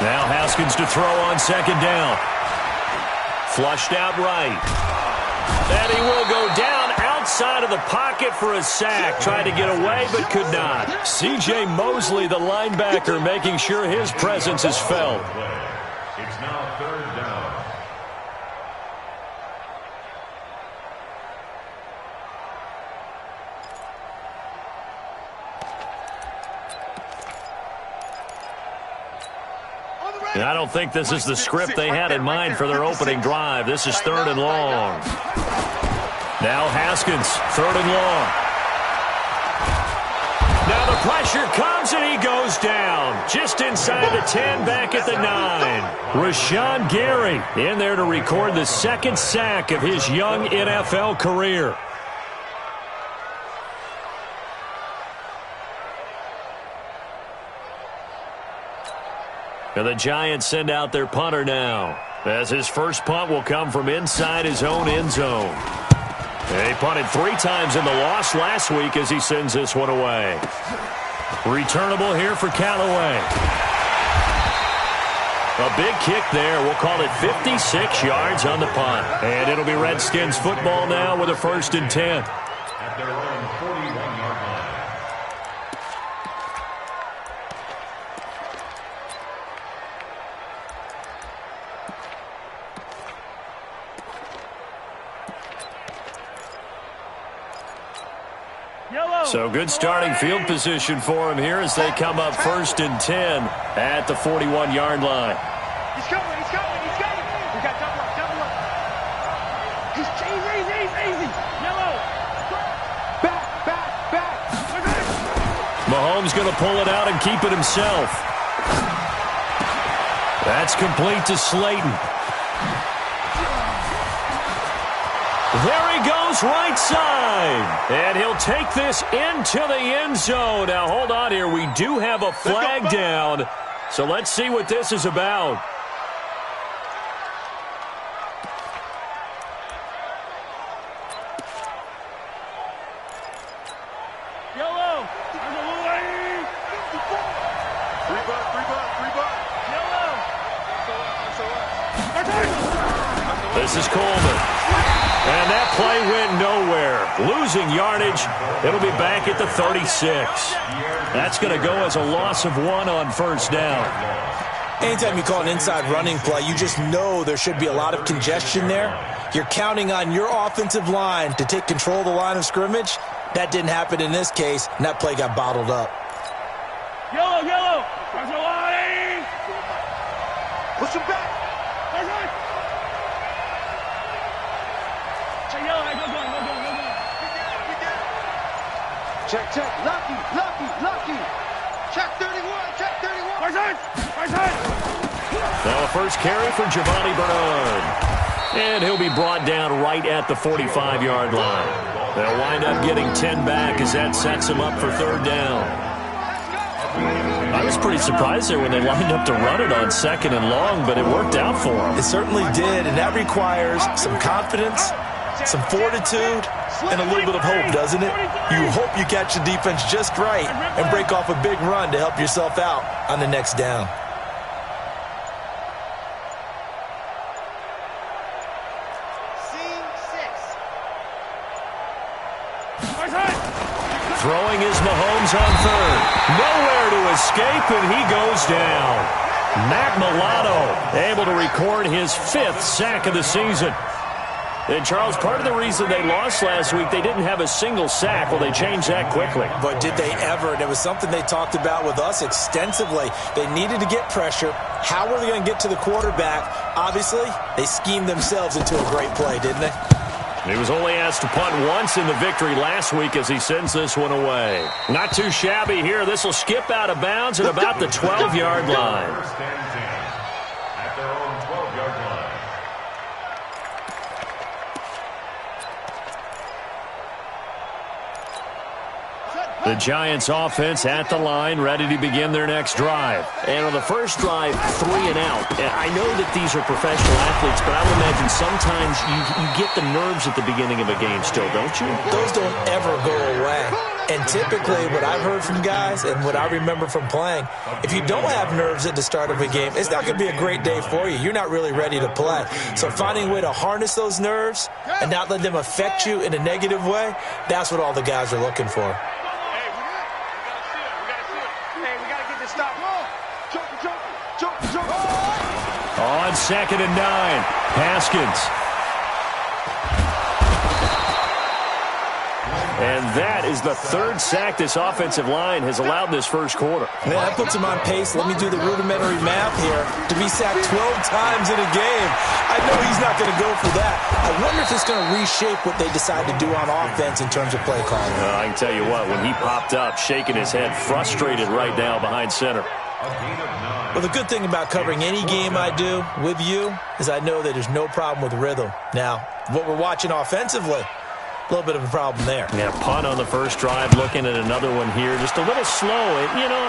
Now Haskins to throw on second down. Flushed out right. And he will go down outside of the pocket for a sack. Tried to get away, but could not. C.J. Mosley, the linebacker, making sure his presence is felt. It's now third down. And I don't think this is the script they had in mind for their opening drive. This is third and long. Now Haskins, third and long. Now the pressure comes and he goes down. Just inside the 10, back at the 9. Rashawn Gary in there to record the second sack of his young NFL career. And the Giants send out their punter now, as his first punt will come from inside his own end zone. He punted 3 times in the loss last week as he sends this one away. Returnable here for Callaway. A big kick there. We'll call it 56 yards on the punt. And it'll be Redskins football now with a 1st and 10. At their own 41-yard line. So good starting field position for him here as they come up 1st and 10 at the 41-yard line. He's coming, he's coming, he's coming. We got double up. He's easy. Yellow. Back. Mahomes going to pull it out and keep it himself. That's complete to Slayton. There he goes, right side. And he'll take this into the end zone. Now, hold on here. We do have a flag down. So let's see what this is about. Yellow. Three buck. Yellow. This is Coleman. And that play went nowhere. Losing yardage. It'll be back at the 36. That's going to go as a loss of 1 on 1st down. Anytime you call an inside running play, you just know there should be a lot of congestion there. You're counting on your offensive line to take control of the line of scrimmage. That didn't happen in this case, and that play got bottled up. Yellow. Push him back. Check. Lucky. Check 31. Now a first carry for Giovanni Bernard. And he'll be brought down right at the 45-yard line. They'll wind up getting 10 back as that sets him up for 3rd down. I was pretty surprised there when they lined up to run it on 2nd and long, but it worked out for them. It certainly did, and that requires some confidence, some fortitude, and a little bit of hope, doesn't it? You hope you catch the defense just right and break off a big run to help yourself out on the next down. Throwing is Mahomes on 3rd. Nowhere to escape, and he goes down. Matt Milano able to record his 5th sack of the season. And, Charles, part of the reason they lost last week, they didn't have a single sack. Well, they changed that quickly. But did they ever? And it was something they talked about with us extensively. They needed to get pressure. How were they going to get to the quarterback? Obviously, they schemed themselves into a great play, didn't they? He was only asked to punt once in the victory last week as he sends this one away. Not too shabby here. This will skip out of bounds at about the 12-yard line. At their own 12-yard line. The Giants offense at the line, ready to begin their next drive. And on the first drive, 3 and out. I know that these are professional athletes, but I would imagine sometimes you get the nerves at the beginning of a game still, don't you? Those don't ever go away. And And typically what I've heard from guys and what I remember from playing, if you don't have nerves at the start of a game, it's not going to be a great day for you. You're not really ready to play. So finding a way to harness those nerves and not let them affect you in a negative way, that's what all the guys are looking for. Hey, we got to get this stop. Jump. On 2nd and 9, Haskins. And that is the 3rd sack this offensive line has allowed this first quarter. Man, that puts him on pace. Let me do the rudimentary math here. To be sacked 12 times in a game, I know he's not going to go for that. I wonder if it's going to reshape what they decide to do on offense in terms of play calling. I can tell you what, when he popped up, shaking his head, frustrated right now behind center. Well, the good thing about covering any game I do with you is I know that there's no problem with rhythm. Now, what we're watching offensively, a little bit of a problem there. Yeah, punt on the first drive, looking at another one here. Just a little slow. You know,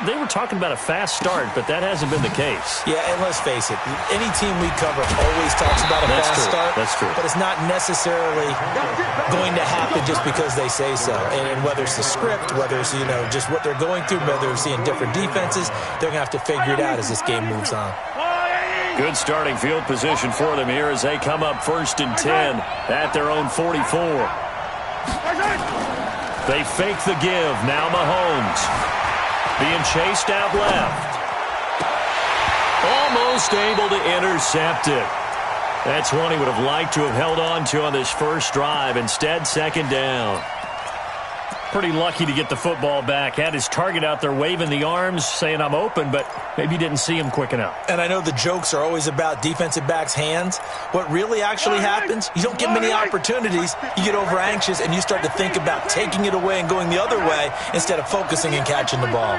they were talking about a fast start, but that hasn't been the case. Yeah, and let's face it, any team we cover always talks about a fast start. That's true. But it's not necessarily going to happen just because they say so. And whether it's the script, whether it's, you know, just what they're going through, whether they're seeing different defenses, they're going to have to figure it out as this game moves on. Good starting field position for them here as they come up 1st and 10 at their own 44. They fake the give. Now Mahomes being chased out left. Almost able to intercept it. That's one he would have liked to have held on to on this first drive. Instead, 2nd down. Pretty lucky to get the football back. Had his target out there waving the arms, saying I'm open, but maybe didn't see him quick enough. And I know the jokes are always about defensive backs' hands. What really actually happens, you don't get many opportunities. You get over anxious and you start to think about taking it away and going the other way instead of focusing and catching the ball.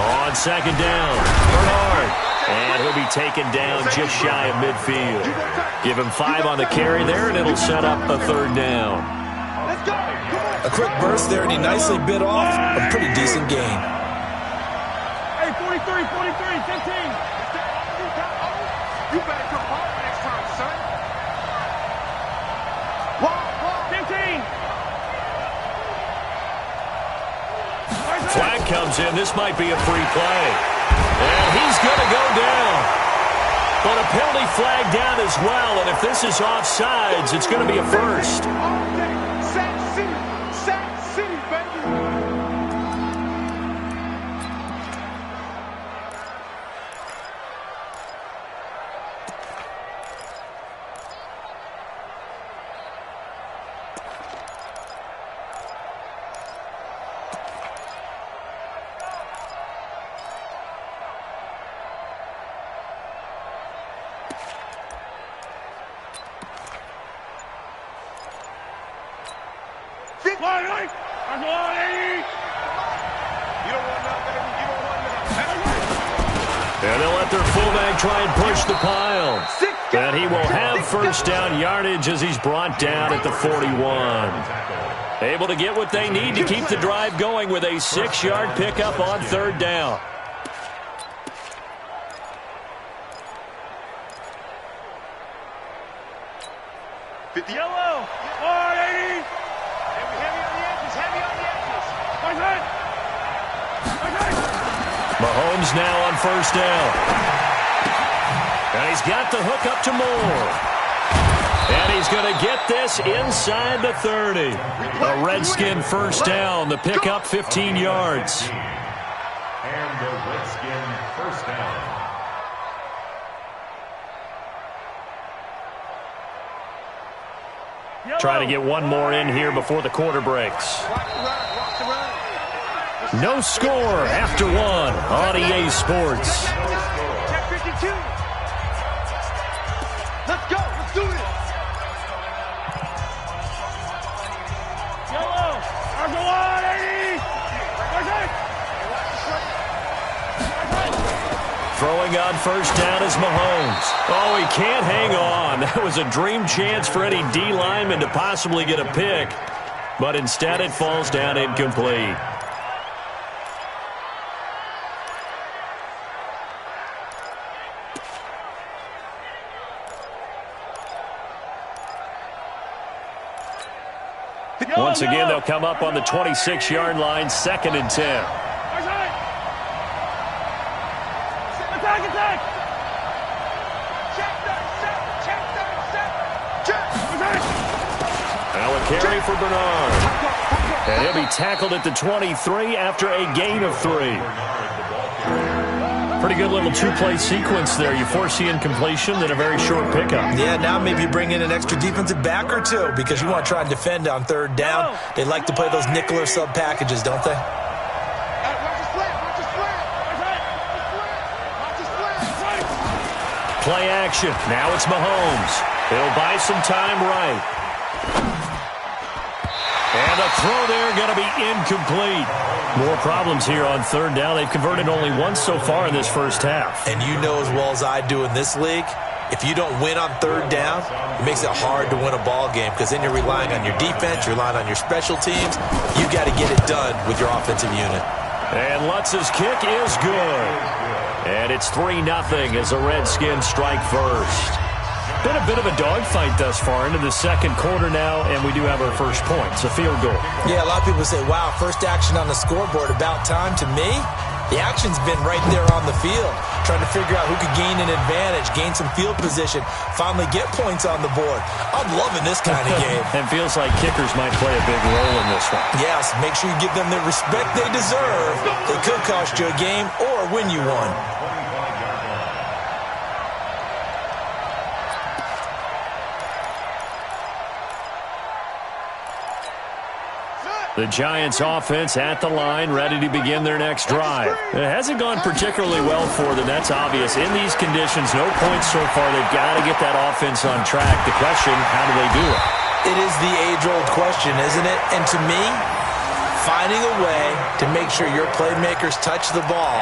On 2nd down, Bernard. And he'll be taken down just shy of midfield. Give him 5 on the carry there, and it'll set up a 3rd down. A quick burst there, and he nicely bit off a pretty decent gain. Hey, 43, 15. You better come home next time, son. 15. Flag comes in. This might be a free play. And he's going to go down. But a penalty flag down as well. And if this is offsides, it's going to be a first. Sack City, baby. And they'll let their fullback try and push the pile. And he will have 1st down yardage as he's brought down at the 41. Able to get what they need to keep the drive going with a 6-yard pickup on 3rd down. Yellow. 180. Heavy on the edges. Mahomes now on 1st down. And he's got the hook up to Moore. And he's going to get this inside the 30. A Redskin 1st down. The pickup 15 yards. And the Redskin 1st down. Try to get one more in here before the quarter breaks. No score after 1 on EA Sports. Check 52. Let's go. Let's do this. Yellow. Argo 180. Throwing on 1st down is Mahomes. Oh, he can't hang on. That was a dream chance for any D lineman to possibly get a pick. But instead it falls down incomplete. Once again, they'll come up on the 26-yard line, 2nd and 10. Attack! Now a carry for Bernard. And he'll be tackled at the 23 after a gain of 3. Pretty good little two-play sequence there. You force the incompletion, then a very short pickup. Yeah, now maybe you bring in an extra defensive back or two because you want to try and defend on 3rd down. They like to play those nickel or sub packages, don't they? Play action. Now it's Mahomes. He'll buy some time right. And the throw there going to be incomplete. More problems here on 3rd down. They've converted only once so far in this first half. And you know as well as I do in this league, if you don't win on 3rd down, it makes it hard to win a ball game because then you're relying on your defense, you're relying on your special teams. You got to get it done with your offensive unit. And Lutz's kick is good. And it's 3-0 as the Redskins strike first. Been a bit of a dogfight thus far into the 2nd quarter now, and we do have our first point. It's a field goal. Yeah, a lot of people say, wow, first action on the scoreboard, about time. To me, the action's been right there on the field, trying to figure out who could gain an advantage, gain some field position, finally get points on the board. I'm loving this kind of game. And feels like kickers might play a big role in this one. Yes, make sure you give them the respect they deserve. They could cost you a game or win you one. The Giants offense at the line, ready to begin their next drive. It hasn't gone particularly well for them, that's obvious. In these conditions, no points so far. They've got to get that offense on track. The question, how do they do it? It is the age-old question, isn't it? And to me, finding a way to make sure your playmakers touch the ball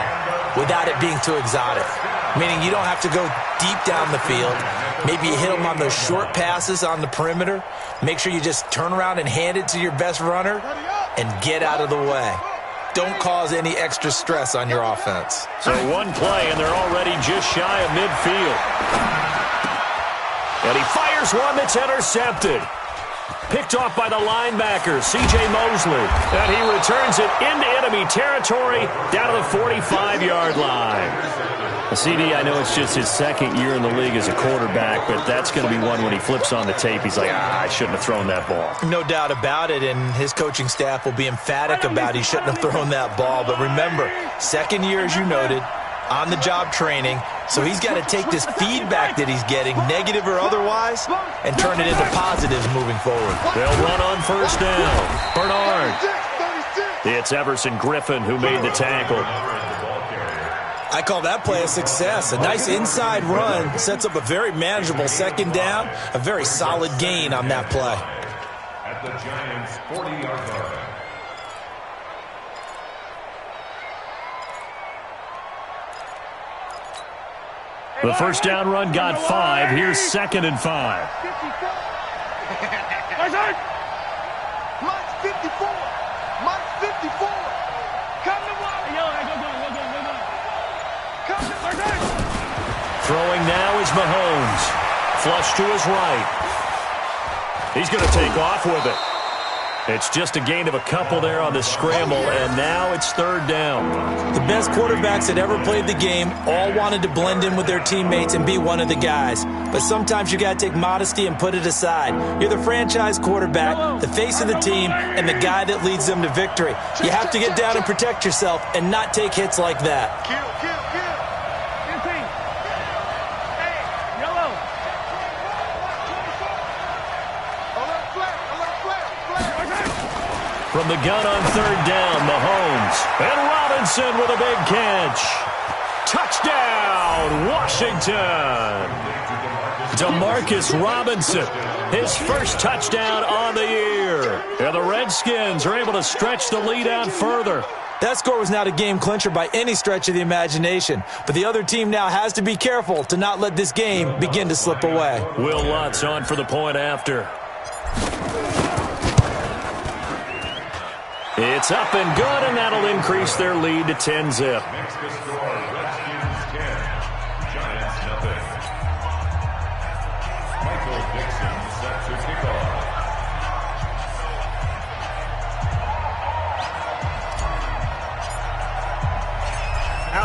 without it being too exotic. Meaning you don't have to go deep down the field. Maybe you hit them on those short passes on the perimeter. Make sure you just turn around and hand it to your best runner and get out of the way. Don't cause any extra stress on your offense. So one play, and they're already just shy of midfield. And he fires one that's intercepted. Picked off by the linebacker, C.J. Mosley. And he returns it into enemy territory down to the 45-yard line. CD, I know it's just his 2nd year in the league as a quarterback, but that's going to be one when he flips on the tape. He's like, I shouldn't have thrown that ball. No doubt about it, and his coaching staff will be emphatic about he shouldn't have thrown that ball. But remember, 2nd year, as you noted, on-the-job training, so he's got to take this feedback that he's getting, negative or otherwise, and turn it into positives moving forward. They'll run on 1st down. Bernard. It's Everson Griffin who made the tackle. I call that play a success. A nice inside run sets up a very manageable 2nd down, a very solid gain on that play. At the Giants' 40-yard line. The 1st down run got 5. Here's 2nd and 5. Mike's 54. Mike's 54. Come to one. Throwing now is Mahomes. Flush to his right. He's going to take off with it. It's just a gain of a couple there on the scramble, and now it's 3rd down. The best quarterbacks that ever played the game all wanted to blend in with their teammates and be one of the guys. But sometimes you got to take modesty and put it aside. You're the franchise quarterback, the face of the team, and the guy that leads them to victory. You have to get down and protect yourself and not take hits like that. Kill. Hey, yellow. From the gun on 3rd down, Mahomes. And Robinson with a big catch. Touchdown, Washington. Demarcus Robinson, his first touchdown on the year. And the Redskins are able to stretch the lead out further. That score was not a game clincher by any stretch of the imagination. But the other team now has to be careful to not let this game begin to slip away. Will Lutz on for the point after. It's up and good, and that'll increase their lead to 10-zip. Makes the score Redskins 10, Giants nothing. Michael Dixon set to kick off.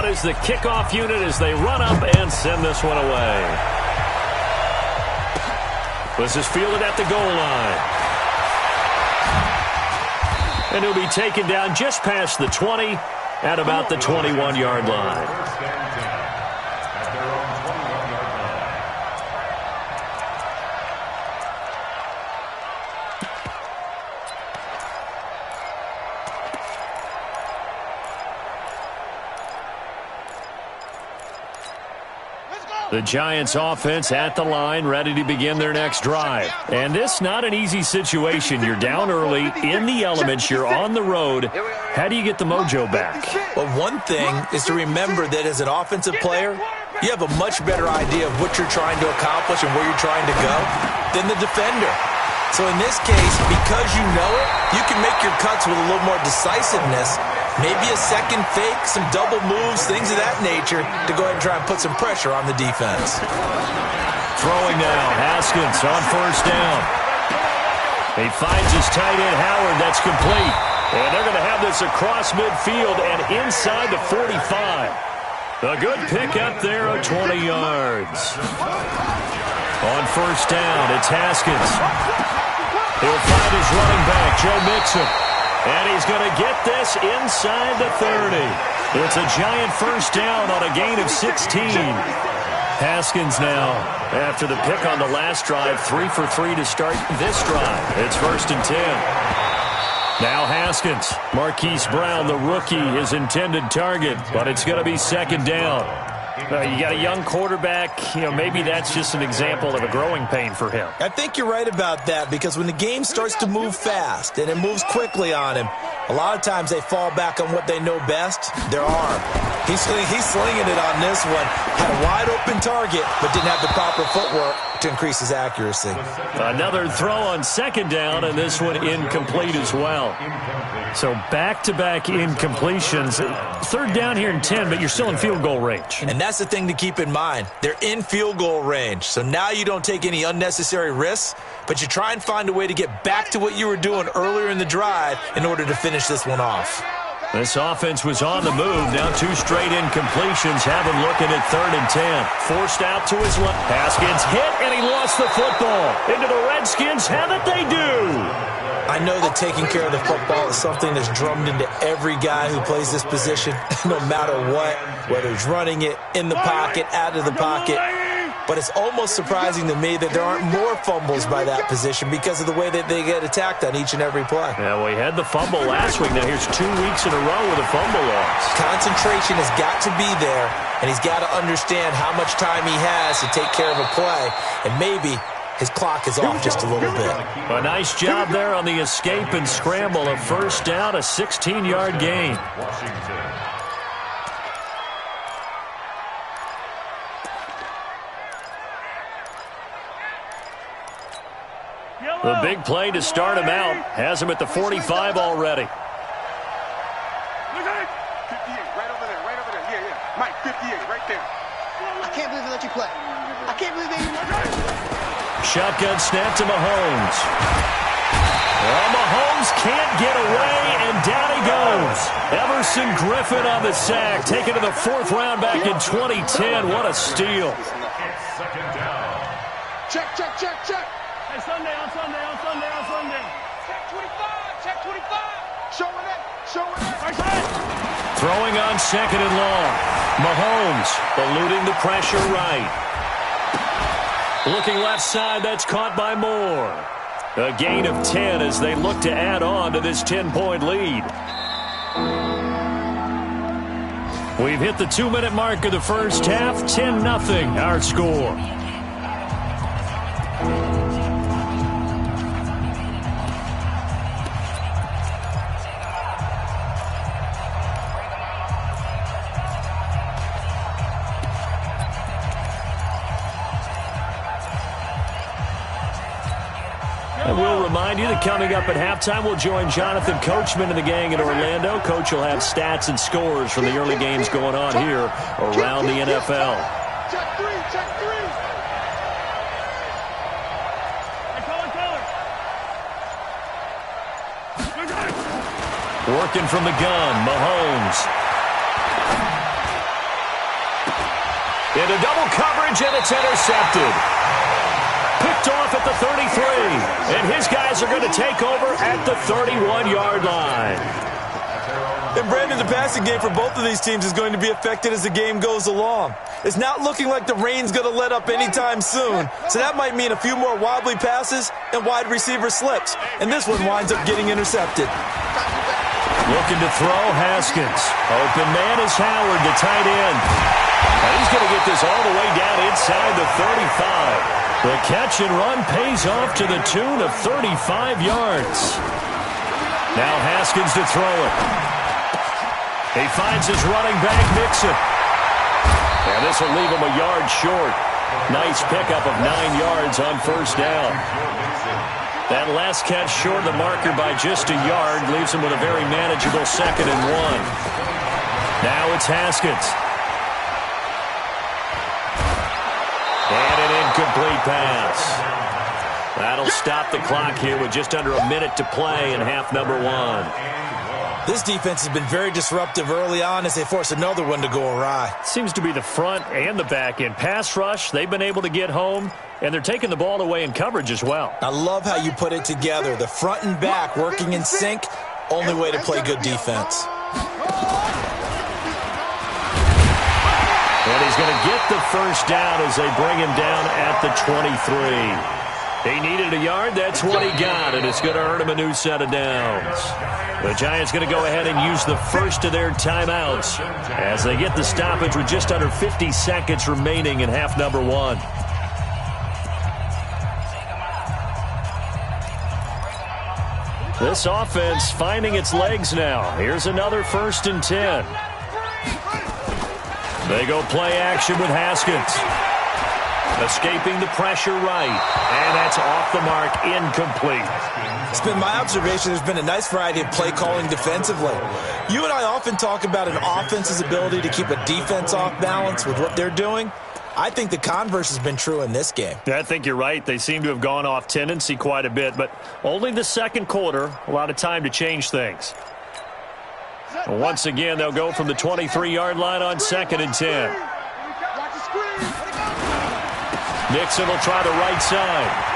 out as the kickoff unit as they run up and send this one away. This is fielded at the goal line. And he'll be taken down just past the 20 at about the 21-yard line. The Giants offense at the line, ready to begin their next drive. And this not an easy situation. You're down early, in the elements, you're on the road. How do you get the mojo back? Well, one thing is to remember that as an offensive player, you have a much better idea of what you're trying to accomplish and where you're trying to go than the defender. So in this case, because you know it, you can make your cuts with a little more decisiveness. Maybe a second fake, some double moves, things of that nature to go ahead and try and put some pressure on the defense. Throwing now, Haskins on first down. He finds his tight end, Howard. That's complete. And they're going to have this across midfield and inside the 45. A good pick up there of 20 yards. On first down, it's Haskins. He'll find his running back, Joe Mixon. And he's going to get this inside the 30. It's a giant first down on a gain of 16. Haskins now, after the pick on the last drive, 3 for 3 to start this drive. It's 1st and 10. Now Haskins, Marquise Brown, the rookie, his intended target, but it's going to be 2nd down. You got a young quarterback, maybe that's just an example of a growing pain for him. I think you're right about that because when the game starts to move fast and it moves quickly on him, a lot of times they fall back on what they know best, their arm. He's slinging it on this one. Had a wide open target, but didn't have the proper footwork to increase his accuracy. Another throw on 2nd down, and this one incomplete as well. So back-to-back incompletions. 3rd down here and 10, but you're still in field goal range. And that's the thing to keep in mind. They're in field goal range. So now you don't take any unnecessary risks, but you try and find a way to get back to what you were doing earlier in the drive in order to finish this one off. This offense was on the move. Now 2 straight incompletions. Have him looking at 3rd and 10. Forced out to his left. Haskins hit, and he lost the football. Into the Redskins. Have it they do. I know that taking care of the football is something that's drummed into every guy who plays this position, no matter what, whether he's running it, in the pocket, out of the pocket. But it's almost surprising to me that there aren't more fumbles by that position because of the way that they get attacked on each and every play. Yeah, well, he had the fumble last week. Now here's 2 weeks in a row with a fumble loss. Concentration has got to be there, and he's got to understand how much time he has to take care of a play, and maybe his clock is off just a little bit. A nice job there on the escape and scramble. A first down, a 16-yard gain. The big play to start him out has him at the 45 already. 58, right over there, right over there. Yeah, yeah. Mike, 58, right there. I can't believe they let you play. I can't believe they let you play. Shotgun snap to Mahomes. Well, Mahomes can't get away, and down he goes. Everson Griffin on the sack, taken to the 4th round back in 2010. What a steal. Second down. Check, check, check, check. Hey, Sunday, on Sunday, on Sunday, on Sunday. Check 25, check 25. Showing it, showing it. Right side. Throwing on 2nd and long. Mahomes eluding the pressure right. Looking left side, that's caught by Moore. A gain of 10 as they look to add on to this 10-point lead. We've hit the 2-minute mark of the first half. 10-0 our score. And we'll remind you that coming up at halftime, we'll join Jonathan Coachman and the gang in Orlando. Coach will have stats and scores from the early games going on here around the NFL. Check 3, check 3. Hey, color. Working from the gun, Mahomes. Into double coverage, and it's intercepted. Picked off at the 33. And his guys are going to take over at the 31-yard line. And Brandon, the passing game for both of these teams is going to be affected as the game goes along. It's not looking like the rain's going to let up anytime soon, so that might mean a few more wobbly passes and wide receiver slips. And this one winds up getting intercepted. Looking to throw, Haskins. Open man is Howard, the tight end. And he's going to get this all the way down inside the 35. The catch and run pays off to the tune of 35 yards. Now Haskins to throw it. He finds his running back, Mixon. And this will leave him a yard short. Nice pickup of 9 yards on first down. That last catch short of the marker by just a yard leaves him with a very manageable 2nd and 1. Now it's Haskins. And an incomplete pass. That'll stop the clock here with just under a minute to play in half number 1. This defense has been very disruptive early on as they force another one to go awry. Seems to be the front and the back end. Pass rush, they've been able to get home, and they're taking the ball away in coverage as well. I love how you put it together. The front and back working in sync, only way to play good defense. And he's going to get the first down as they bring him down at the 23. He needed a yard. That's what he got, and it's going to earn him a new set of downs. The Giants going to go ahead and use the first of their timeouts as they get the stoppage with just under 50 seconds remaining in half number 1. This offense finding its legs now. Here's another 1st and 10. They go play action with Haskins. Escaping the pressure right. And that's off the mark, incomplete. It's been my observation there's been a nice variety of play calling defensively. You and I often talk about an offense's ability to keep a defense off balance with what they're doing. I think the converse has been true in this game. I think you're right. They seem to have gone off tendency quite a bit, but only the second quarter, a lot of time to change things. Once again, they'll go from the 23-yard line on 2nd and 10. Nixon will try the right side.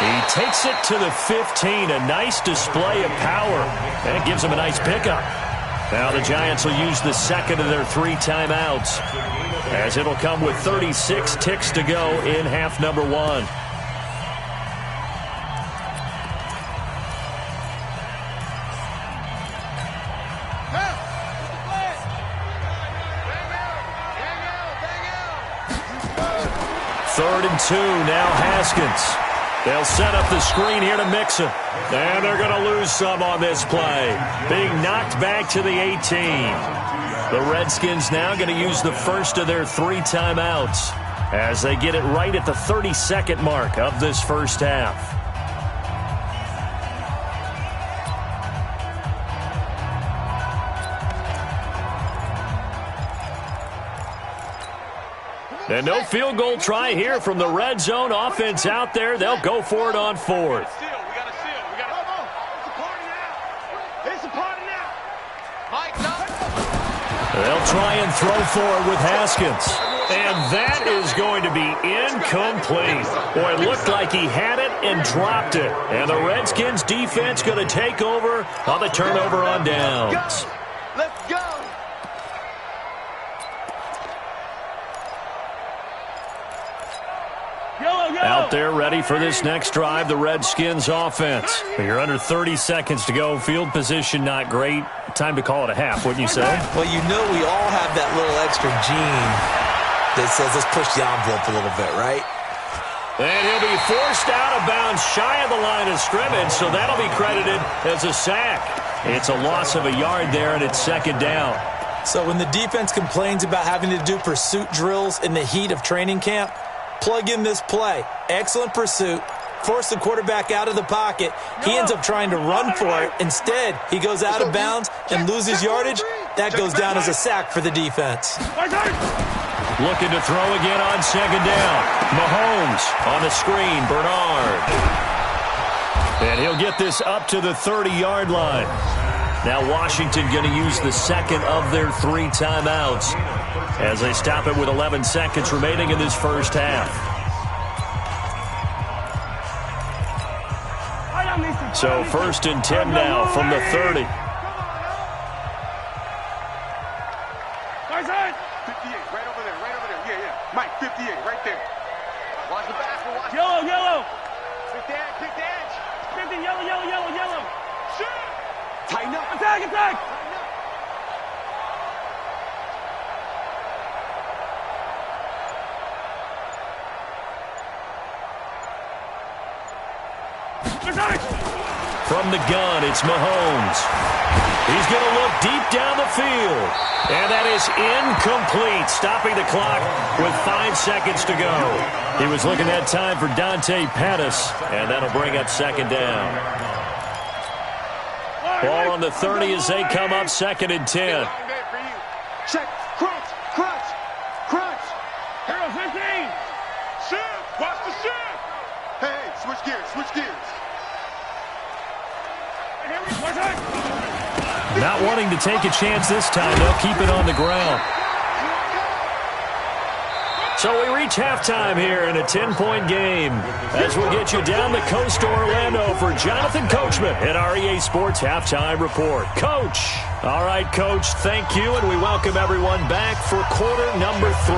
He takes it to the 15. A nice display of power. And it gives him a nice pickup. Now the Giants will use the second of their 3 timeouts, as it'll come with 36 ticks to go in half number 1. Third and 2, now Haskins. They'll set up the screen here to Mixon. And they're going to lose some on this play. Being knocked back to the 18. The Redskins now going to use the first of their 3 timeouts as they get it right at the 32nd mark of this first half. And no field goal try here from the red zone offense out there. They'll go for it on 4th. They'll try and throw for it with Haskins. And that is going to be incomplete. Boy, it looked like he had it and dropped it. And the Redskins defense going to take over on the turnover on downs. Let's go. Out there ready for this next drive, the Redskins offense. You're under 30 seconds to go. Field position not great. Time to call it a half, wouldn't you say? Well, you know we all have that little extra gene that says let's push the envelope a little bit, right? And he'll be forced out of bounds shy of the line of scrimmage, so that'll be credited as a sack. It's a loss of a yard there, and it's 2nd down. So when the defense complains about having to do pursuit drills in the heat of training camp, plug in this play. Excellent pursuit. Force the quarterback out of the pocket. He ends up trying to run for it. Instead, he goes out of bounds and loses yardage. That goes down as a sack for the defense. Looking to throw again on 2nd down. Mahomes on the screen. Bernard. And he'll get this up to the 30-yard line. Now Washington going to use the second of their 3 timeouts as they stop it with 11 seconds remaining in this first half. So 1st and 10 now from the 30. 58, right over there. Yeah. Mike, 58, right there. Watch the basket, watch Yellow. Pick the edge. 50, yellow. Shoot! Tighten up. Attack. From the gun, it's Mahomes. He's going to look deep down the field. And that is incomplete, stopping the clock with 5 seconds to go. He was looking that time for Dante Pettis, and that'll bring up 2nd down. Ball on the 30 as they come up 2nd and 10. Check. Crunch. Hero 15. Shoot. Watch the shoot. Hey, switch gears. Not wanting to take a chance this time, they'll keep it on the ground. So we reach halftime here in a 10-point game as we'll get you down the coast to Orlando for Jonathan Coachman at our EA Sports Halftime Report. Coach. All right, Coach, thank you, and we welcome everyone back for quarter number 3.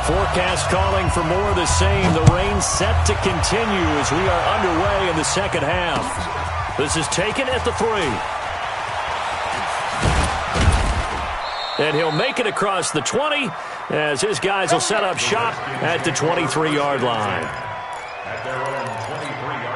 Forecast calling for more of the same. The rain set to continue as we are underway in the second half. This is taken at the 3. And he'll make it across the 20 as his guys will set up shop at the 23-yard line. At their own 23-yard line.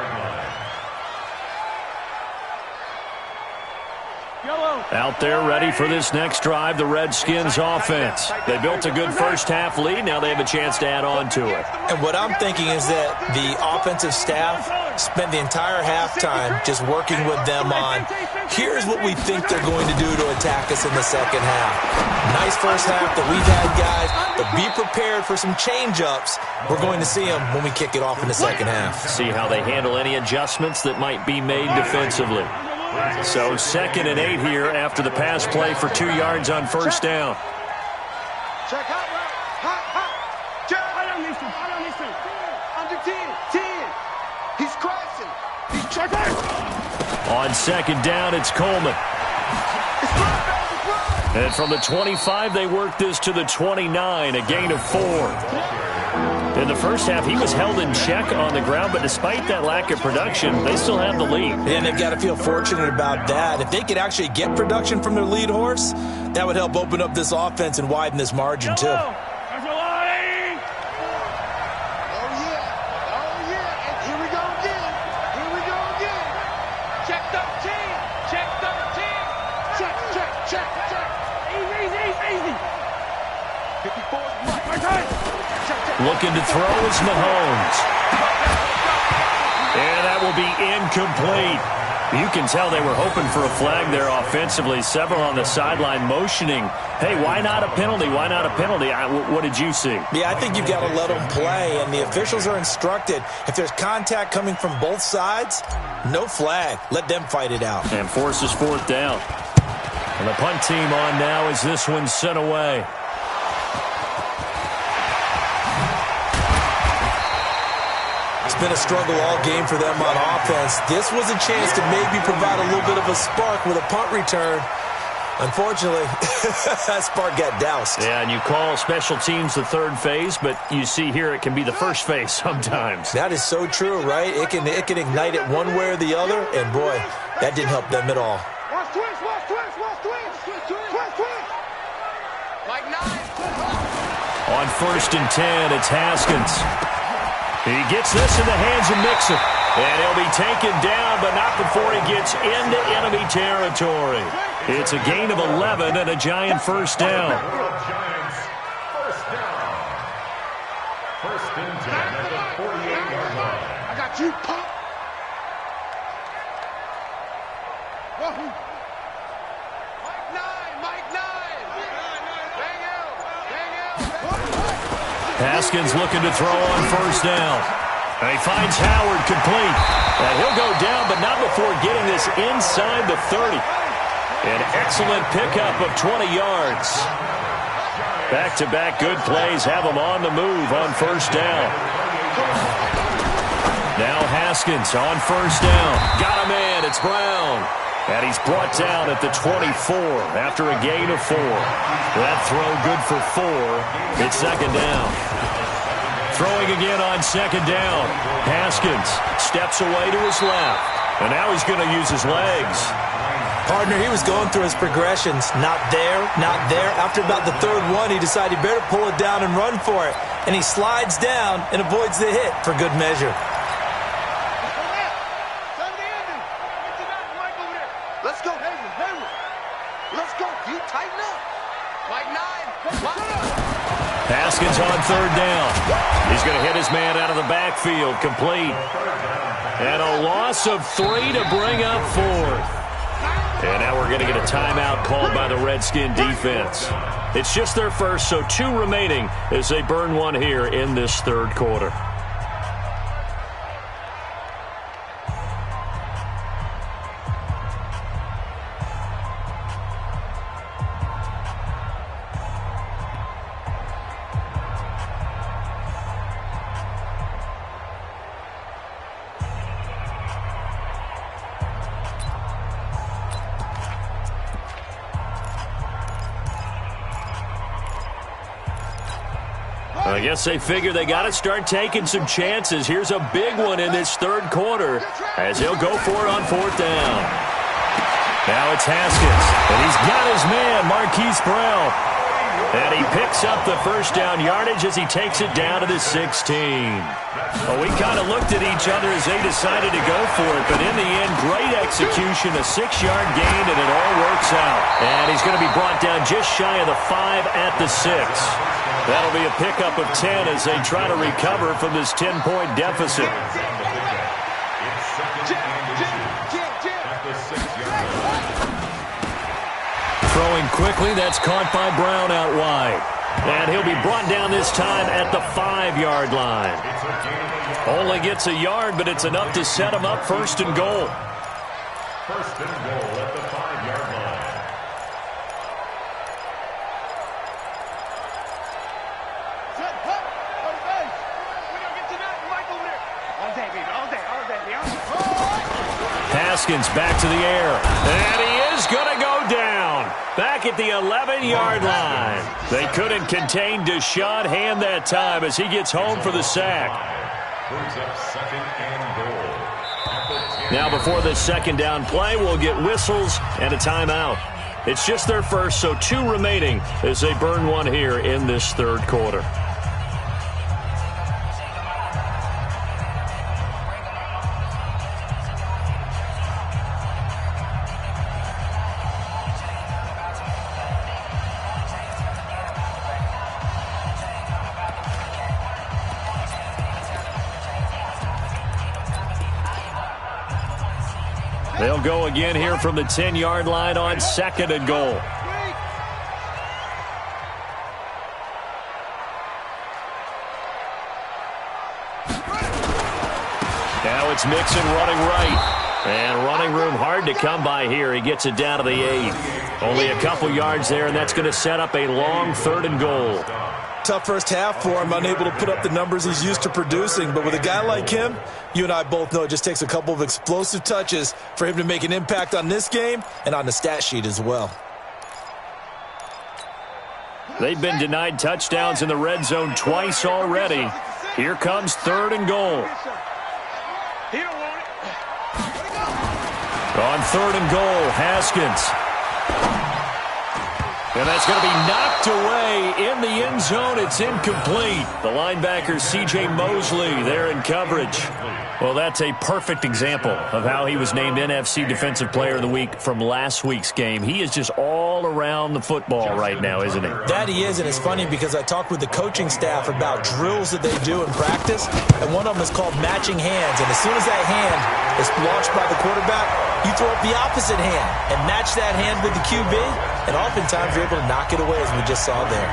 Out there ready for this next drive, the Redskins offense. They built a good first half lead. Now they have a chance to add on to it. And what I'm thinking is that the offensive staff spent the entire halftime just working with them on, here's what we think they're going to do to attack us in the second half. Nice first half that we've had, guys, but be prepared for some change-ups. We're going to see them when we kick it off in the second half. See how they handle any adjustments that might be made defensively. So 2nd and 8 here after the pass play for 2 yards on first down. Check hot. I don't need to. Under 10. He's crossing. He's checking. On 2nd down, it's Coleman. And from the 25, they work this to the 29, a gain of 4. In the first half, he was held in check on the ground, but despite that lack of production, they still have the lead. And they've got to feel fortunate about that. If they could actually get production from their lead horse, that would help open up this offense and widen this margin, too. Here we go again. Check 13. Check. Easy. 54 is Mike. Looking to throw is Mahomes. And that will be incomplete. You can tell they were hoping for a flag there offensively. Several on the sideline motioning, hey, why not a penalty? What did you see? Yeah, I think you've got to let them play, and the officials are instructed, if there's contact coming from both sides, no flag. Let them fight it out. And forces 4th down. And the punt team on now as this one's sent away. It's been a struggle all game for them on offense. This was a chance to maybe provide a little bit of a spark with a punt return. Unfortunately, that spark got doused. Yeah, and you call special teams the 3rd phase, but you see here it can be the 1st phase sometimes. That is so true, right? It can ignite it one way or the other, and boy, that didn't help them at all. Watch twist. Mike 9. On 1st and 10, it's Haskins. He gets this in the hands of Mixon. And he'll be taken down, but not before he gets into enemy territory. It's a gain of 11 and a Giant first down. Giants first down. 1st and 10 at the 48-yard line. I got you, pop. Mike 9. Haskins looking to throw on first down. He finds Howard complete. And he'll go down, but not before getting this inside the 30. An excellent pickup of 20 yards. Back-to-back good plays have him on the move on first down. Now Haskins on first down. Got a man. It's Brown. And he's brought down at the 24 after a gain of 4. That throw good for 4. It's second down. Throwing again on second down. Haskins steps away to his left. And now he's going to use his legs. Partner, he was going through his progressions. Not there, not there. After about the third one, he decided he better pull it down and run for it. And he slides down and avoids the hit for good measure. Let's go. Let's go. You tighten up. Mike 9. Haskins on third down. He's going to hit his man out of the backfield. Complete. And a loss of 3 to bring up 4th. And now we're going to get a timeout called by the Redskin defense. It's just their first, so 2 remaining as they burn one here in this third quarter. I guess they figure they got to start taking some chances. Here's a big one in this third quarter as he'll go for it on fourth down. Now it's Haskins, and he's got his man, Marquise Brown. And he picks up the first down yardage as he takes it down to the 16. Well, we kind of looked at each other as they decided to go for it, but in the end, great execution, a 6-yard gain, and it all works out. And he's going to be brought down just shy of the 5 at the 6. That'll be a pickup of 10 as they try to recover from this 10-point deficit. Throwing quickly, that's caught by Brown out wide. And he'll be brought down this time at the 5-yard line. Only gets a yard, but it's enough to set him up first and goal. First and goal at the 5-yard line. Haskins back to the air. And he is going to go down. Back at the 11-yard line. They couldn't contain Deshaun Hand that time as he gets home for the sack. Brings up second and goal. Now before this second down play, we'll get whistles and a timeout. It's just their first, so 2 remaining as they burn one here in this third quarter. They'll go again here from the 10-yard line on second and goal. Now it's Mixon running right. And running room hard to come by here. He gets it down to the 8. Only a couple yards there, and that's going to set up a long third and goal. Tough first half for him, unable to put up the numbers he's used to producing. But with a guy like him, you and I both know it just takes a couple of explosive touches for him to make an impact on this game and on the stat sheet as well. They've been denied touchdowns in the red zone twice already. Here comes third and goal. On third and goal, Haskins. And that's going to be knocked away in the end zone. It's incomplete. The linebacker, C.J. Mosley, there in coverage. Well, that's a perfect example of how he was named NFC Defensive Player of the Week from last week's game. He is just all around the football right now, isn't he? That he is, and it's funny because I talked with the coaching staff about drills that they do in practice, and one of them is called matching hands. And as soon as that hand is launched by the quarterback, you throw up the opposite hand and match that hand with the QB, and oftentimes you're able to knock it away, as we just saw there.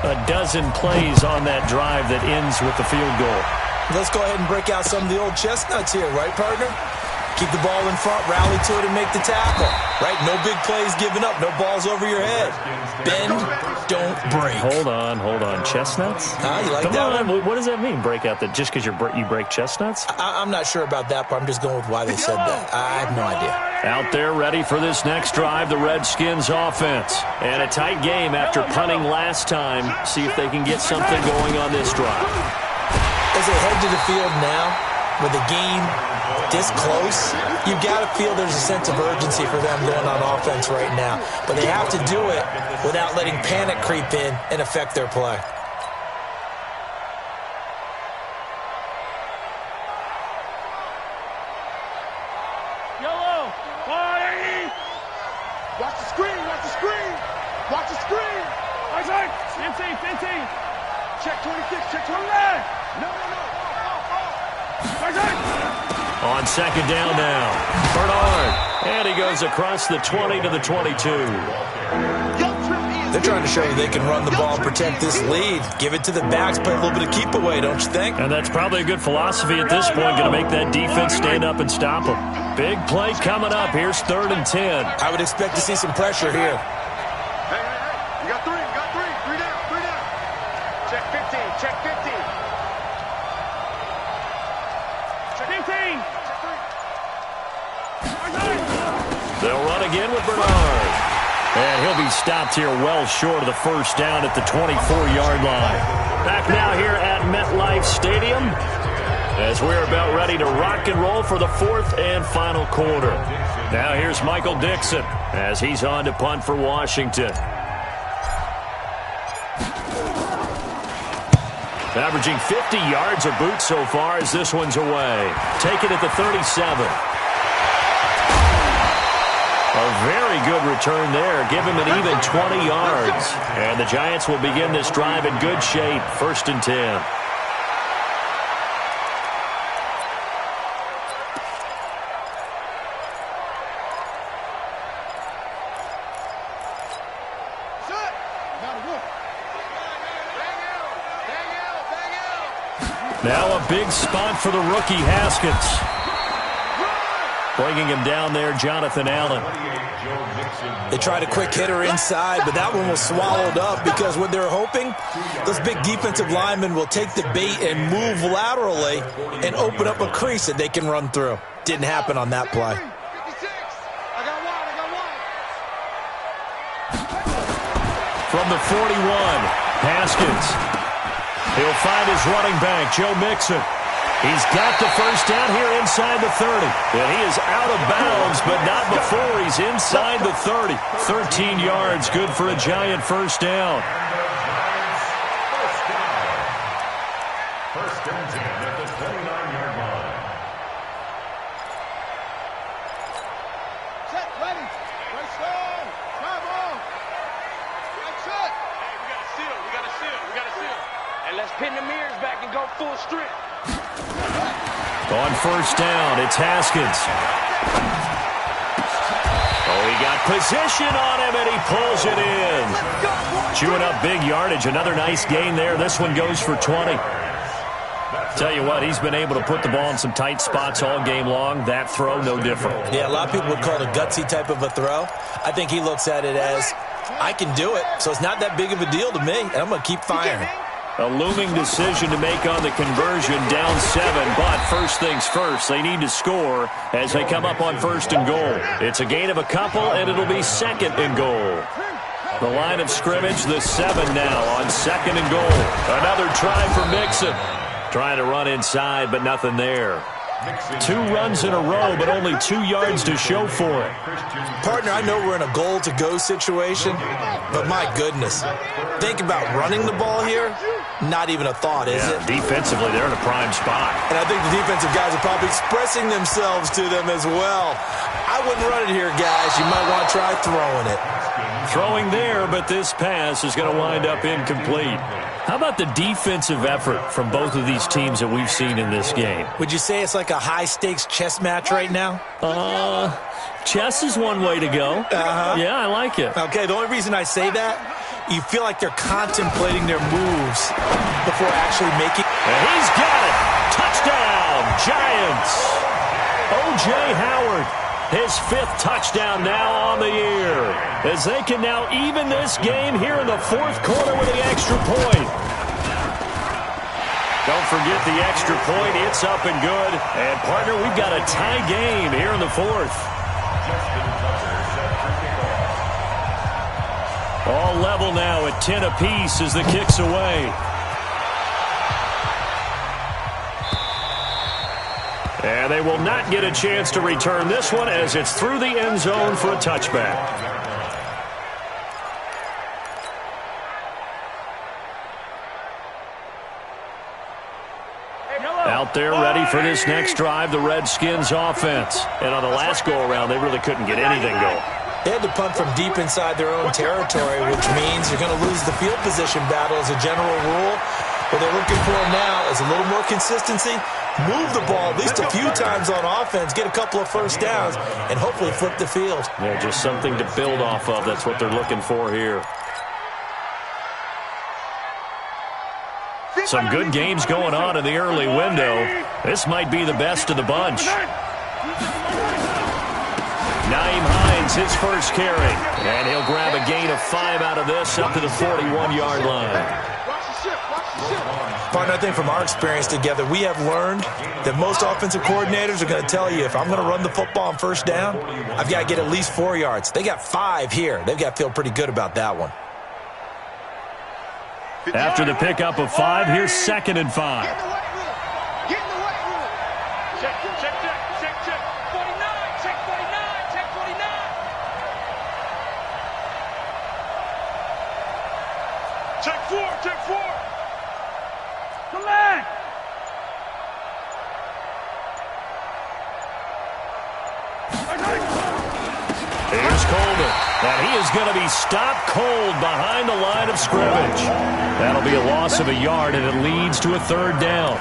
A dozen plays on that drive that ends with the field goal. Let's go ahead and break out some of the old chestnuts here, right, partner? Keep the ball in front, rally to it, and make the tackle. Right? No big plays given up. No balls over your head. Bend, don't break. Hold on. Chestnuts? You like Come that on. one? What does that mean, break out? That just because you break chestnuts? I'm not sure about that part. I'm just going with why they said that. I have no idea. Out there ready for this next drive, the Redskins offense. And a tight game after punting last time. See if they can get something going on this drive. As they head to the field now, with the game this close, you've got to feel there's a sense of urgency for them going on offense right now. But they have to do it without letting panic creep in and affect their play. Yellow. Watch the screen, watch the screen. Watch the screen. Isaac. 15. Check 26, check 29. No. Isaac. On second down now, Bernard. And he goes across the 20 to the 22. They're trying to show you they can run the ball and protect this lead. Give it to the backs, play a little bit of keep away, don't you think? And that's probably a good philosophy at this point, going to make that defense stand up and stop them. Big play coming up. Here's 3rd and 10. I would expect to see some pressure here. Hey. You got three. Three down. Check 15, check 15. Check 15. They'll run again with Bernard. And he'll be stopped here well short of the first down at the 24-yard line. Back now here at MetLife Stadium as we're about ready to rock and roll for the 4th and final quarter. Now here's Michael Dixon as he's on to punt for Washington. Averaging 50 yards a boot so far as this one's away. Taken at the 37. A very good return there. Give him an even 20 yards. And the Giants will begin this drive in good shape. 1st and 10. Now a big spot for the rookie Haskins. Bringing him down there, Jonathan Allen. They tried a quick hitter inside, but that one was swallowed up because what they're hoping, those big defensive linemen will take the bait and move laterally and open up a crease that they can run through. Didn't happen on that play. From the 41, Haskins. He'll find his running back, Joe Mixon. He's got the first down here inside the 30. And he is out of bounds, but not before he's inside the 30. 13 yards, good for a Giant first down. First and 10 at the 29-yard line. Check, ready. Right side. Drive on. Right set. Hey, we got to seal. And let's pin the mirrors back and go full strength. On first down, it's Haskins. Oh, he got position on him, and he pulls it in. Chewing up big yardage. Another nice gain there. This one goes for 20. Tell you what, he's been able to put the ball in some tight spots all game long. That throw, no different. Yeah, a lot of people would call it a gutsy type of a throw. I think he looks at it as, I can do it, so it's not that big of a deal to me, and I'm going to keep firing. A looming decision to make on the conversion, down 7, but first things first, they need to score as they come up on 1st and goal. It's a gain of a couple, and it'll be 2nd and goal. The line of scrimmage, the 7 now on 2nd and goal. Another try for Mixon. Trying to run inside, but nothing there. 2 runs in a row, but only 2 yards to show for it. Partner, I know we're in a goal-to-go situation, but my goodness. Think about running the ball here. Not even a thought, is it? Defensively, they're in a prime spot. And I think the defensive guys are probably expressing themselves to them as well. I wouldn't run it here, guys. You might want to try throwing it. Throwing there, but this pass is going to wind up incomplete. How about the defensive effort from both of these teams that we've seen in this game? Would you say it's like a high-stakes chess match right now? Chess is one way to go. Yeah, I like it. Okay, the only reason I say that, you feel like they're contemplating their moves before actually making. And he's got it. Touchdown, Giants. O.J. Howard, his 5th touchdown now on the year, as they can now even this game here in the 4th quarter with the extra point. Don't forget the extra point. It's up and good. And, partner, we've got a tie game here in the 4th. All level now at 10 apiece as the kick's away. And they will not get a chance to return this one as it's through the end zone for a touchback. Out there ready for this next drive, the Redskins offense. And on the last go-around, they really couldn't get anything going. They had to punt from deep inside their own territory, which means you're going to lose the field position battle as a general rule. What they're looking for now is a little more consistency, move the ball at least a few times on offense, get a couple of first downs, and hopefully flip the field. Yeah, just something to build off of. That's what they're looking for here. Some good games going on in the early window. This might be the best of the bunch. Naeem Hines, his first carry. And he'll grab a gain of 5 out of this up to the 41-yard line. Partner, I think from our experience together, we have learned that most offensive coordinators are going to tell you, if I'm going to run the football on first down, I've got to get at least 4 yards. They got 5 here. They've got to feel pretty good about that one. After the pickup of 5, here's 2nd and 5. Get in the weight room. Get in the weight room. Check, check, check, check, check. 49, check 49, check 49. Check 4, check 4. Come back. Here's Coleman, and he is going to be stopped cold behind the line of scrimmage. That'll be a loss of a yard, and it leads to a 3rd down.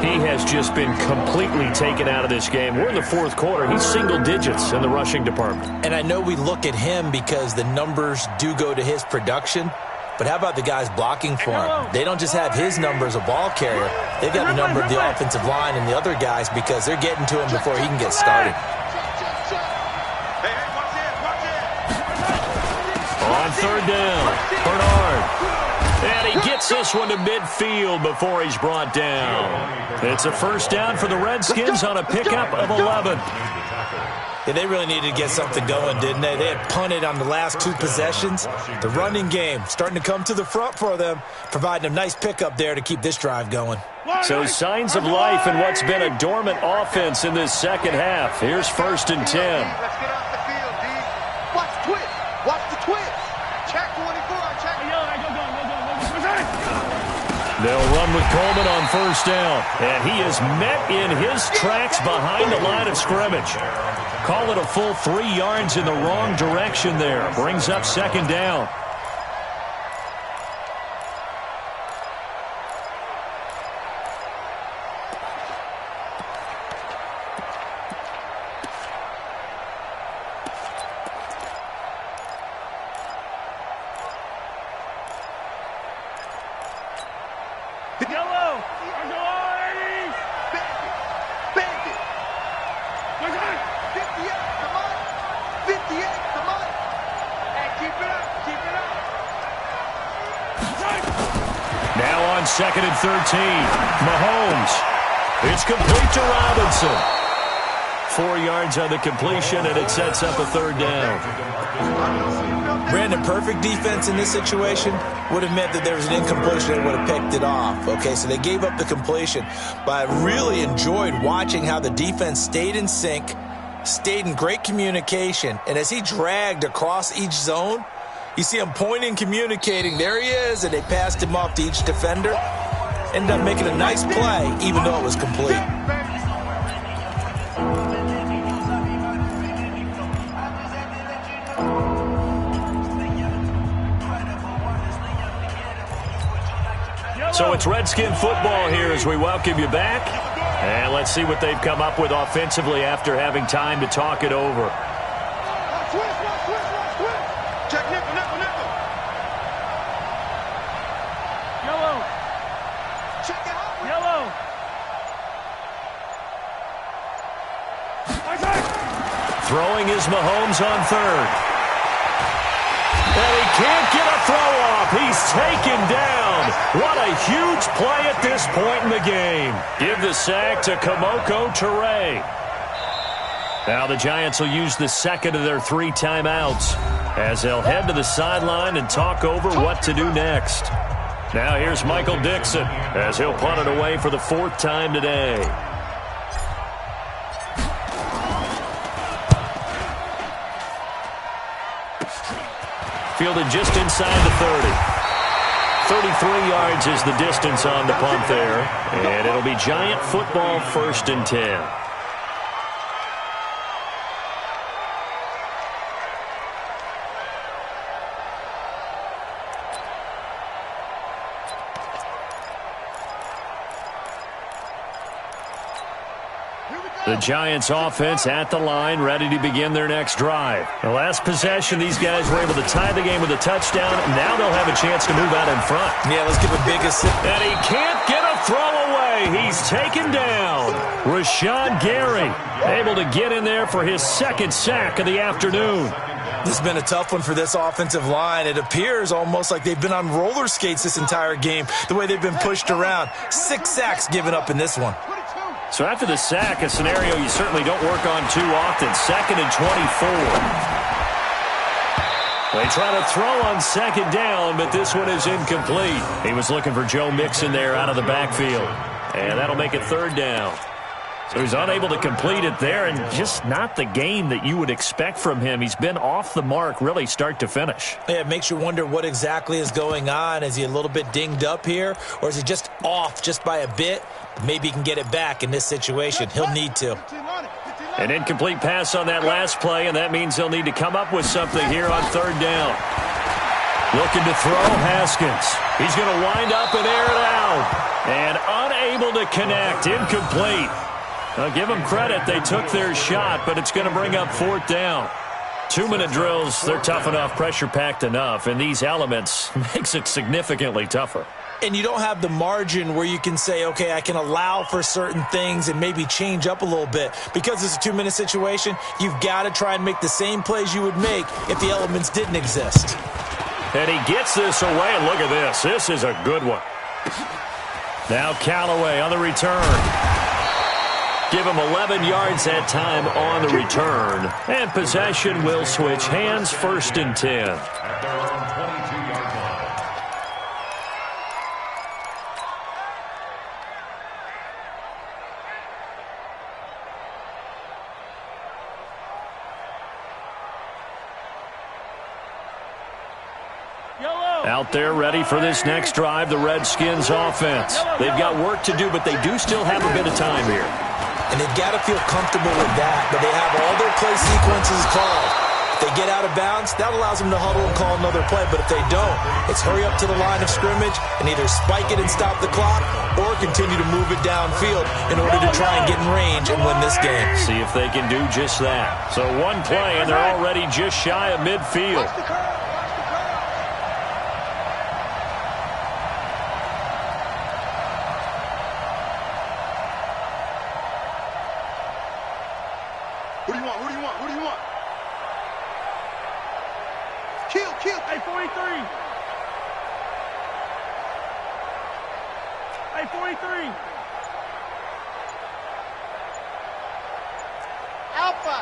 He has just been completely taken out of this game. We're in the 4th quarter. He's single digits in the rushing department. And I know we look at him because the numbers do go to his production, but how about the guys blocking for him? They don't just have his number as a ball carrier. They've got the number of the offensive line and the other guys because they're getting to him before he can get started. On 3rd down, Bernard. And he gets this one to midfield before he's brought down. It's a 1st down for the Redskins on a pickup of 11. Yeah, they really needed to get something going, didn't they? They had punted on the last 2 possessions. The running game starting to come to the front for them, providing a nice pickup there to keep this drive going. So signs of life in what's been a dormant offense in this second half. Here's 1st and 10. Let's get off the field, D. Watch the twist. Watch the twist. Check 24. Check. They'll run with Coleman on 1st down. And he is met in his tracks behind the line of scrimmage. Call it a full 3 yards in the wrong direction there. Brings up 2nd down. Yellow. Go on, Eddie. Bend it. 58, come on. 58, come on. Hey, keep it up. Keep it up. Now on 2nd and 13. Mahomes. It's complete to Robinson. 4 yards on the completion, and it sets up a 3rd down. Brandon, perfect defense in this situation would have meant that there was an incompletion and would have picked it off. Okay, so they gave up the completion. But I really enjoyed watching how the defense stayed in sync, stayed in great communication, and as he dragged across each zone, you see him pointing, communicating. There he is, and they passed him off to each defender. Ended up making a nice play, even though it was complete. So it's Redskin football here as we welcome you back. And let's see what they've come up with offensively after having time to talk it over. Twist. Check nickel. Yellow. Check it out. Yellow. Throwing is Mahomes on third. And he can't get a throw off. He's taken down. What a huge play at this point in the game. Give the sack to Kamoko Toure. Now the Giants will use the second of their 3 timeouts as they'll head to the sideline and talk over what to do next. Now here's Michael Dixon as he'll punt it away for the 4th time today. Fielded just inside the 30. 33 yards is the distance on the punt there. And it'll be Giant football, 1st and 10. The Giants offense at the line, ready to begin their next drive. The last possession, these guys were able to tie the game with a touchdown. Now they'll have a chance to move out in front. Yeah, let's give a big assist. And he can't get a throw away. He's taken down. Rashawn Gary able to get in there for his 2nd sack of the afternoon. This has been a tough one for this offensive line. It appears almost like they've been on roller skates this entire game, the way they've been pushed around. 6 sacks given up in this one. So after the sack, a scenario you certainly don't work on too often. 2nd and 24. They try to throw on 2nd down, but this one is incomplete. He was looking for Joe Mixon there out of the backfield. And that'll make it 3rd down. So he's unable to complete it there, and just not the game that you would expect from him. He's been off the mark really start to finish. Yeah, it makes you wonder what exactly is going on. Is he a little bit dinged up here, or is he just off just by a bit? Maybe he can get it back in this situation. He'll need to. An incomplete pass on that last play, and that means they'll need to come up with something here on 3rd down. Looking to throw, Haskins. He's going to wind up and air it out. And unable to connect. Incomplete. I'll give them credit. They took their shot, but it's going to bring up 4th down. 2-minute drills, they're tough enough, pressure-packed enough, and these elements makes it significantly tougher. And you don't have the margin where you can say, okay, I can allow for certain things and maybe change up a little bit. Because it's a 2-minute situation, you've got to try and make the same plays you would make if the elements didn't exist. And he gets this away, and look at this. This is a good one. Now Callaway on the return. Give him 11 yards that time on the return. And possession will switch hands, 1st and 10. At their own 22-yard line. Out there ready for this next drive, the Redskins offense. They've got work to do, but they do still have a bit of time here. And they've got to feel comfortable with that, but they have all their play sequences called. If they get out of bounds, that allows them to huddle and call another play. But if they don't, it's hurry up to the line of scrimmage and either spike it and stop the clock or continue to move it downfield in order to try and get in range and win this game. See if they can do just that. So one play, and they're already just shy of midfield. Who do you want? Who do you want? Who do you want? Kill, kill. Hey, 43. Hey, 43. Alpha.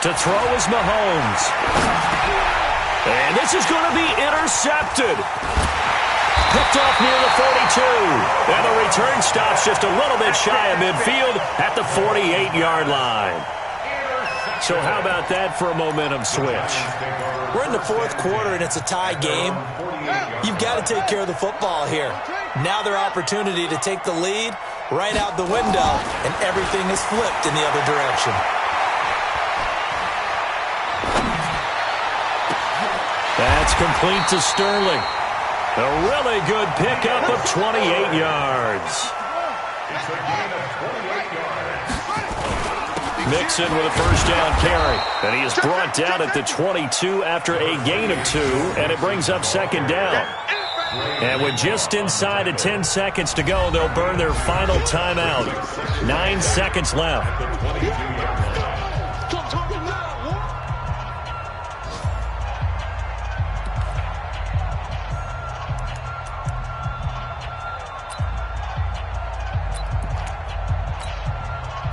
To throw is Mahomes. And this is going to be intercepted. Picked off near the 42. And the return stops just a little bit shy of midfield at the 48-yard line. So how about that for a momentum switch? We're in the 4th quarter, and it's a tie game. You've got to take care of the football here. Now their opportunity to take the lead right out the window, and everything is flipped in the other direction. That's complete to Sterling. A really good pickup of 28 yards. It's a gain of 28 yards. Mixon with a 1st down carry. And he is brought down at the 22 after a gain of 2, and it brings up 2nd down. And with just inside of 10 seconds to go, they'll burn their final timeout. 9 seconds left.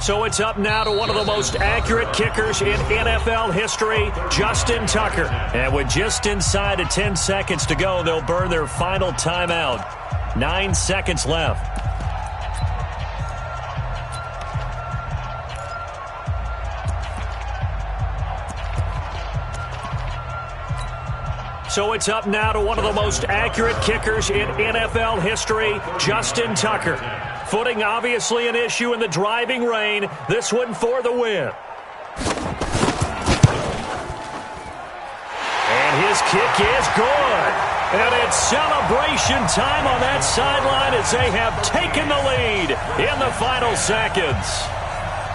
So it's up now to one of the most accurate kickers in NFL history, Justin Tucker. And with just inside of 10 seconds to go, they'll burn their final timeout. 9 seconds left. So it's up now to one of the most accurate kickers in NFL history, Justin Tucker. Footing obviously an issue in the driving rain. This one for the win. And his kick is good. And it's celebration time on that sideline as they have taken the lead in the final seconds.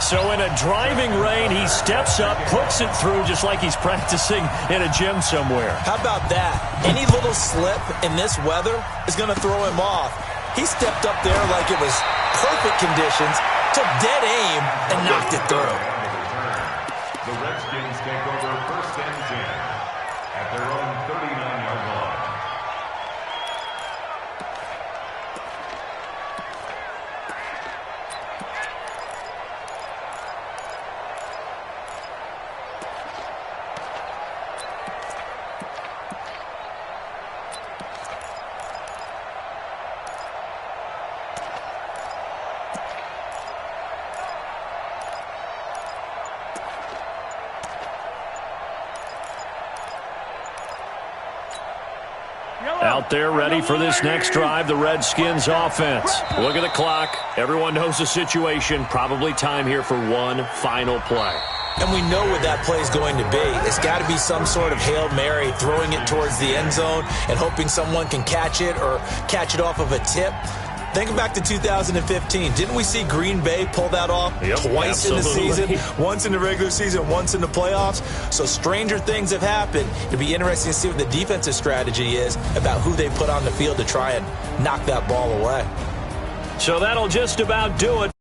So in a driving rain, he steps up, puts it through just like he's practicing in a gym somewhere. How about that? Any little slip in this weather is going to throw him off. He stepped up there like it was perfect conditions, took dead aim, and knocked it through. The Redskins take over 1st and 10 at their own 39-yard line. Out there ready for this next drive, the Redskins offense. Look at the clock. Everyone knows the situation. Probably time here for one final play. And we know what that play is going to be. It's got to be some sort of Hail Mary, throwing it towards the end zone and hoping someone can catch it or catch it off of a tip. Think back to 2015. Didn't we see Green Bay pull that off twice in the season? Once in the regular season, once in the playoffs. So stranger things have happened. It'll be interesting to see what the defensive strategy is about who they put on the field to try and knock that ball away. So that'll just about do it.